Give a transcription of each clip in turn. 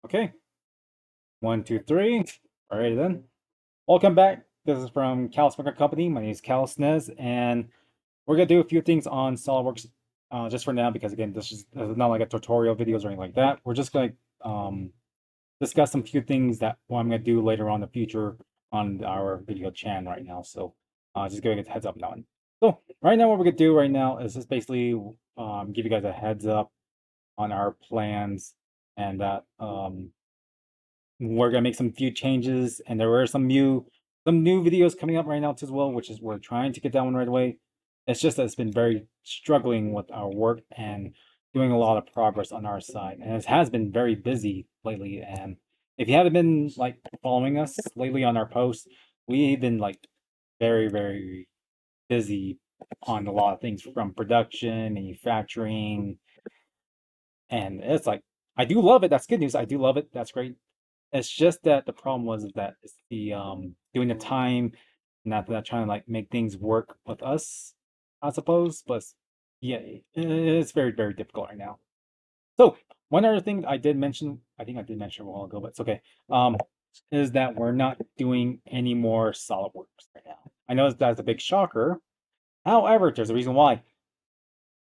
Okay, one, two, three. All right then. Welcome back. This is from Callus Maker Company. My name is Callus Nez, and we're gonna do a few things on SolidWorks just for now because again, this is not like a tutorial videos or anything like that. We're just gonna um, discuss some few things that what I'm gonna do later on in the future on our video channel right now. So just giving a heads up now. So right now, what we're gonna do right now is just basically give you guys a heads up on our plans and that we're gonna make some few changes, and there were some new videos coming up right now too as well, which is we're trying to get that one right away. It's just that it's been very struggling with our work and doing a lot of progress on our side, and it has been very busy lately. And if you haven't been like following us lately on our posts, we've been like very busy on a lot of things from production, manufacturing, and it's like I do love it. That's good news. I do love it. That's great. It's just that the problem was that it's the doing the time, not that trying to like make things work with us, I suppose. But yeah, it's very difficult right now. So one other thing I did mention, I think I did mention a while ago, but it's okay. Um, is that we're not doing any more SolidWorks right now. I know that's a big shocker. However, there's a reason why.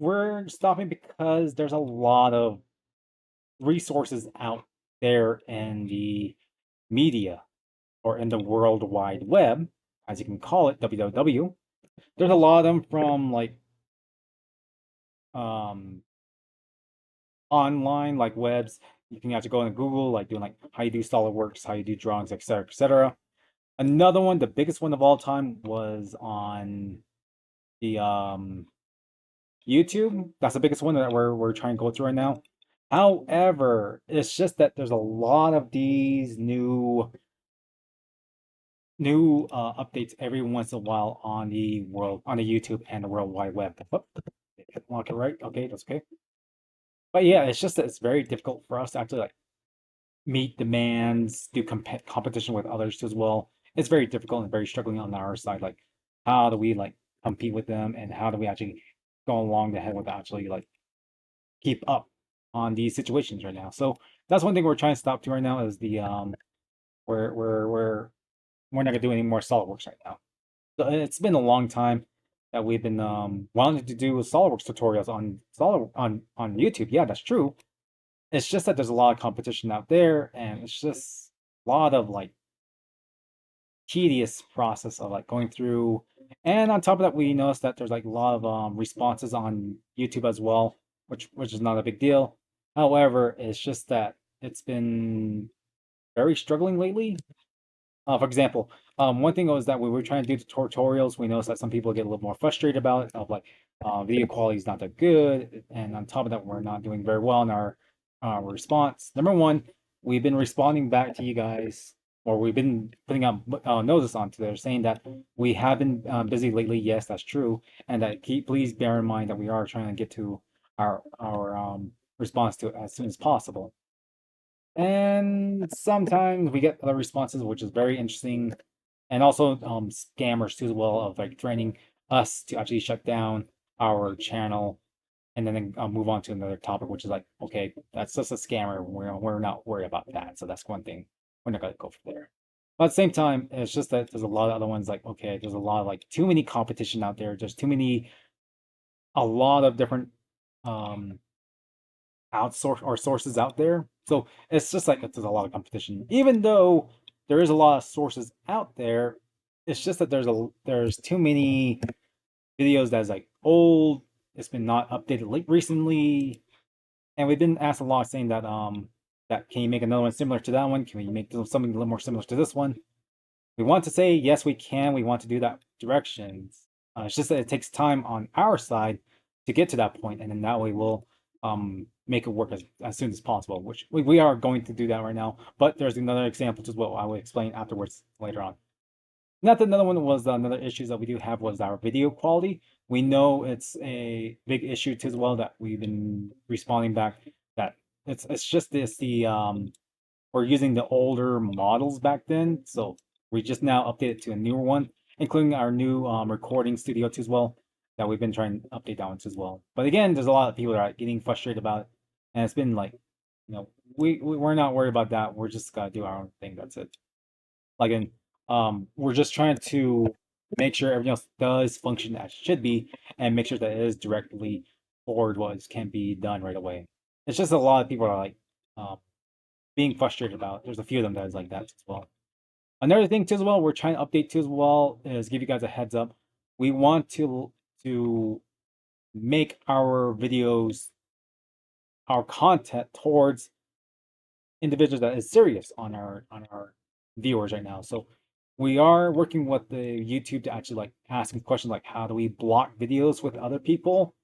We're stopping because there's a lot of resources out there in the media or in the World Wide Web, as you can call it, WWW. There's a lot of them from like um, online, like webs. You can actually go on Google, like doing like how you do SolidWorks, how you do drawings, etc., etc. Another one, the biggest one of all time, was on the YouTube. That's the biggest one that we're trying to go through right now. However, it's just that there's a lot of these new updates every once in a while on the YouTube and the World Wide Web. Whoop, lock it right. Okay, that's okay. But yeah, it's just that it's very difficult for us to actually like meet demands, do competition with others as well. It's very difficult and very struggling on our side. Like, how do we like compete with them, and how do we actually go along the head with actually like keep up on these situations right now? So that's one thing we're trying to stop to right now is the we're not gonna do any more SolidWorks right now. So it's been a long time that we've been wanting to do SolidWorks tutorials on on YouTube. Yeah, that's true. It's just that there's a lot of competition out there, and it's just a lot of like tedious process of like going through. And on top of that, we noticed that there's like a lot of responses on YouTube as well, which is not a big deal. However, it's just that it's been very struggling lately. For example, one thing was that we were trying to do the tutorials. We noticed that some people get a little more frustrated about it, of like video quality is not that good, and on top of that, we're not doing very well in our response. Number one, we've been responding back to you guys, or we've been putting out notice onto there saying that we have been busy lately. Yes, that's true, and that please bear in mind that we are trying to get to our response to it as soon as possible. And sometimes we get other responses, which is very interesting. And also scammers too as well of like threatening us to actually shut down our channel and then move on to another topic, which is like, okay, that's just a scammer. We're not worried about that. So that's one thing. We're not gonna go for there. But at the same time, it's just that there's a lot of other ones like, okay, there's a lot of like too many competition out there. There's too many, a lot of different um outsource or sources out there. So it's just like there's a lot of competition. Even though there is a lot of sources out there, it's just that there's too many videos that's like old. It's been not updated late recently, and we've been asked a lot saying that that can you make another one similar to that one? Can we make something a little more similar to this one? We want to say yes, we can. We want to do that directions. It's just that it takes time on our side to get to that point, and then that way we'll make it work as soon as possible. Which we are going to do that right now. But there's another example as well. I will explain afterwards later on. Not that another one was another issues that we do have was our video quality. We know it's a big issue too as well that we've been responding back that it's just this the we're using the older models back then, so we just now updated to a newer one, including our new recording studio too as well that we've been trying to update that one too as well. But again, there's a lot of people that are getting frustrated about it, and it's been like you know, we're not worried about that. We're just gonna do our own thing. That's it. Like in we're just trying to make sure everything else does function as it should be, and make sure that it is directly forward what can be done right away. It's just a lot of people are like um being frustrated about. There's a few of them that is like that as well. Another thing too as well, we're trying to update too as well is give you guys a heads up. We want to make our videos, our content towards individuals that is serious on our viewers right now. So we are working with the YouTube to actually like asking questions like how do we block videos with other people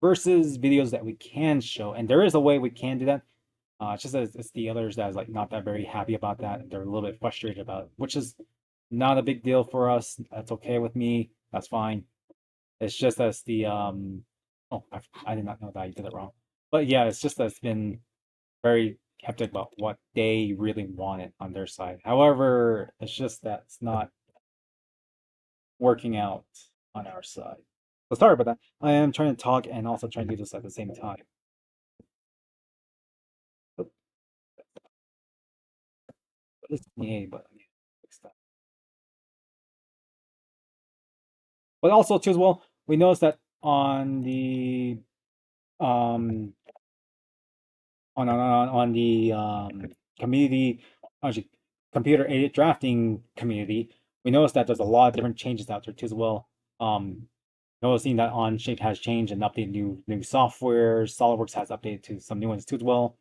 versus videos that we can show. And there is a way we can do that. It's just that it's the others that is like not that very happy about that. They're a little bit frustrated about it, which is not a big deal for us. That's okay with me. That's fine. It's just as the oh I did not know that I did it wrong. But yeah, it's just that it's been very hectic about what they really wanted on their side. However, it's just that it's not working out on our side. So sorry about that. I am trying to talk and also trying to do this at the same time. But it's me, but I need to fix that. But also too as well, we noticed that on the um on the community, actually computer aided drafting community, we noticed that there's a lot of different changes out there too as well. Um, Noticing that Onshape has changed and updated new software. SolidWorks has updated to some new ones too as well.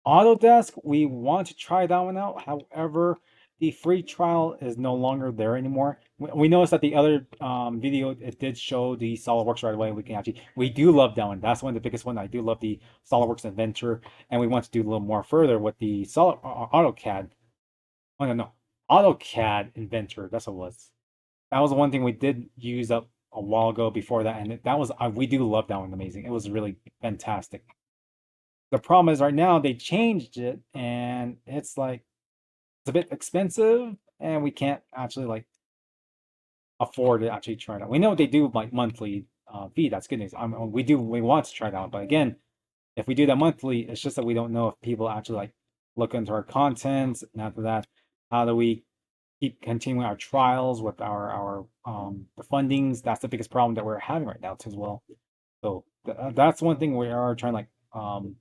Autodesk, we want to try that one out. However, the free trial is no longer there anymore. We noticed that the other video, it did show the SolidWorks right away. We can actually, we do love that one. That's one of the biggest one. I do love the SolidWorks Inventor, and we want to do a little more further with the Solid AutoCAD. Oh no, AutoCAD Inventor. That's what it was. That was the one thing we did use up a while ago before that, and that was we do love that one. Amazing. It was really fantastic. The problem is right now they changed it and it's like it's a bit expensive and we can't actually like afford to actually try it out. We know they do like monthly fee. That's good news. We want to try it out, but again, if we do that monthly, it's just that we don't know if people actually like look into our content. And after that, how do we keep continuing our trials with our the fundings? That's the biggest problem that we're having right now too as well. So that's one thing we are trying to like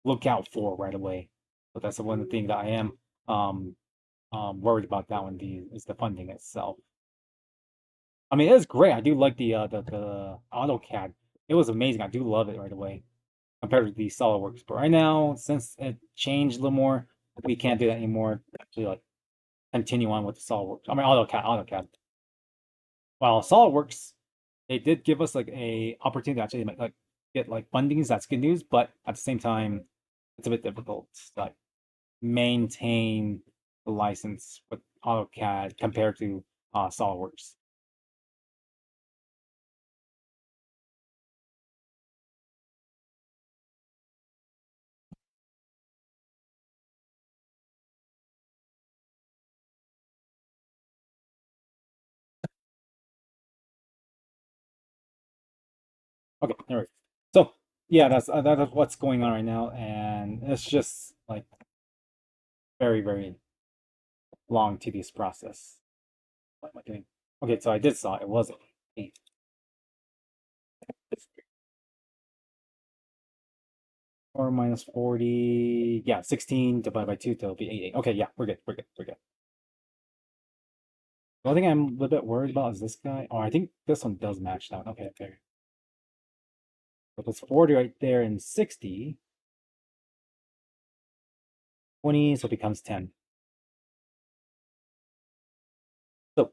look out for right away. But that's the one thing that I am um worried about that one is the funding itself. I mean, it is great. I do like the AutoCAD. It was amazing. I do love it right away compared to the SolidWorks. But right now, since it changed a little more, we can't do that anymore. Actually, like continue on with the SolidWorks. I mean, AutoCAD. While SolidWorks, they did give us like a opportunity to actually like get like fundings. That's good news. But at the same time, it's a bit difficult to like maintain the license with AutoCAD compared to SolidWorks. Okay, all right. So yeah, that's what's going on right now, and it's just like very long tedious process. What am I doing? Okay, so I did saw it was 8. 4 minus 40, yeah, 16 divided by 2 will be 8. Okay, yeah, we're good. The only thing I'm a little bit worried about is this guy. Oh, I think this one does match that one. Okay, okay. So it's 40 right there and 60. 20, so it becomes 10. So,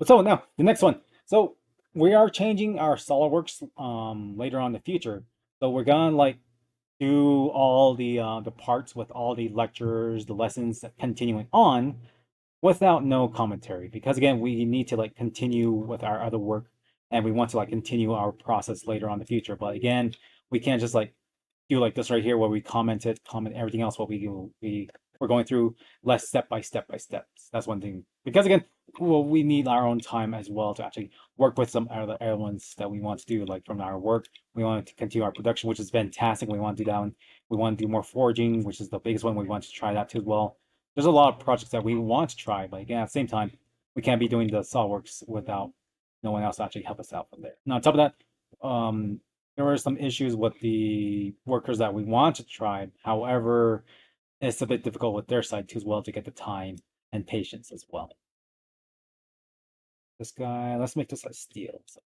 so now the next one. So we are changing our SolidWorks later on in the future. So we're gonna like do all the parts with all the lectures, the lessons continuing on without no commentary because again we need to like continue with our other work and we want to like continue our process later on in the future. But again, we can't just like do like this right here where we comment everything else what we we're going through less step by step by steps. That's one thing. Because again, well, we need our own time as well to actually work with some other elements that we want to do, like from our work. We want to continue our production, which is fantastic. We want to do that one. We want to do more forging, which is the biggest one. We want to try that too as well. There's a lot of projects that we want to try, but again, at the same time, we can't be doing the SolidWorks without no one else to actually help us out from there. Now, on top of that, there were some issues with the workers that we want to try. However, it's a bit difficult with their side too as well to get the time and patience as well. This guy, let's make this a steel. So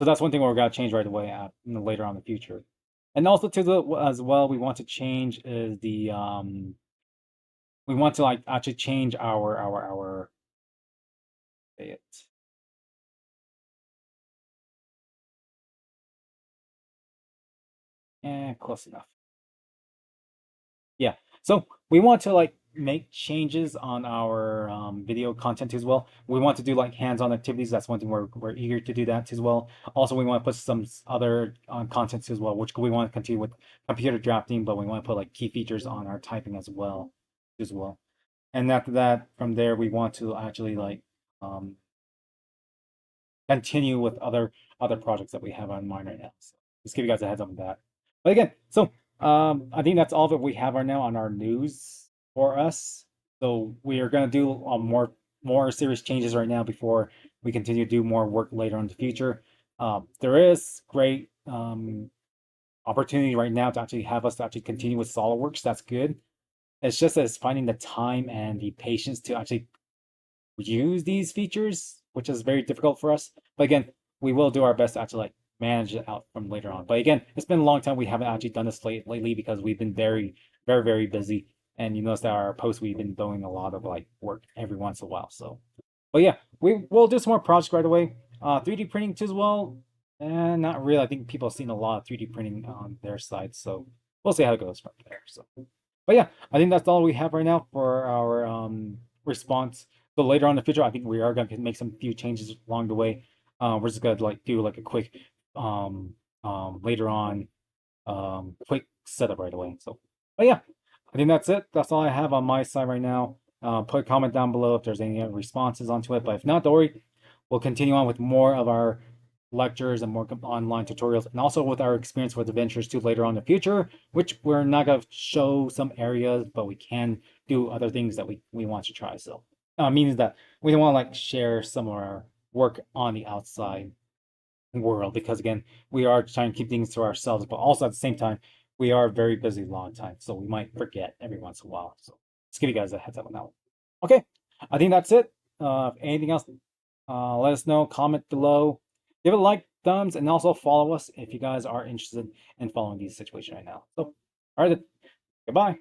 that's one thing we're gonna change right away later on in the future. And also to the as well, we want to change is the we want to like actually change our say it. Close enough. Yeah. So we want to like make changes on our video content as well. We want to do like hands-on activities. That's one thing we're eager to do that as well. Also, we want to put some other content as well, which we want to continue with computer drafting, but we want to put like key features on our typing as well, as well. And after that, from there, we want to actually like continue with other projects that we have on mind right now. So just give you guys a heads up on that. But again, so I think that's all that we have right now on our news for us. So we are gonna do more serious changes right now before we continue to do more work later in the future. There is great opportunity right now to actually have us to actually continue with SolidWorks. That's good. It's just that it's finding the time and the patience to actually use these features, which is very difficult for us. But again, we will do our best to actually like manage it out from later on. But again, it's been a long time we haven't actually done this lately because we've been very busy. And you notice that our posts we've been doing a lot of like work every once in a while. So, but yeah, we will do some more projects right away. 3D printing too as well. And not really. I think people have seen a lot of 3D printing on their side, so we'll see how it goes from there. So, but yeah, I think that's all we have right now for our response. So later on in the future, I think we are going to make some few changes along the way. We're just gonna like do like a quick later on quick setup right away. So, but yeah, I think that's it. That's all I have on my side right now. Put a comment down below if there's any responses onto it. But if not, don't worry. We'll continue on with more of our lectures and more online tutorials, and also with our experience with adventures too later on in the future, which we're not going to show some areas, but we can do other things that we want to try. So means that we don't want to like share some of our work on the outside world, because again, we are trying to keep things to ourselves, but also at the same time, we are very busy a long time, so we might forget every once in a while. So let's give you guys a heads up on that one. Okay, I think that's it. If anything else, let us know, comment below, give it a like, thumbs, and also follow us if you guys are interested in following these situations right now. So, all right, goodbye.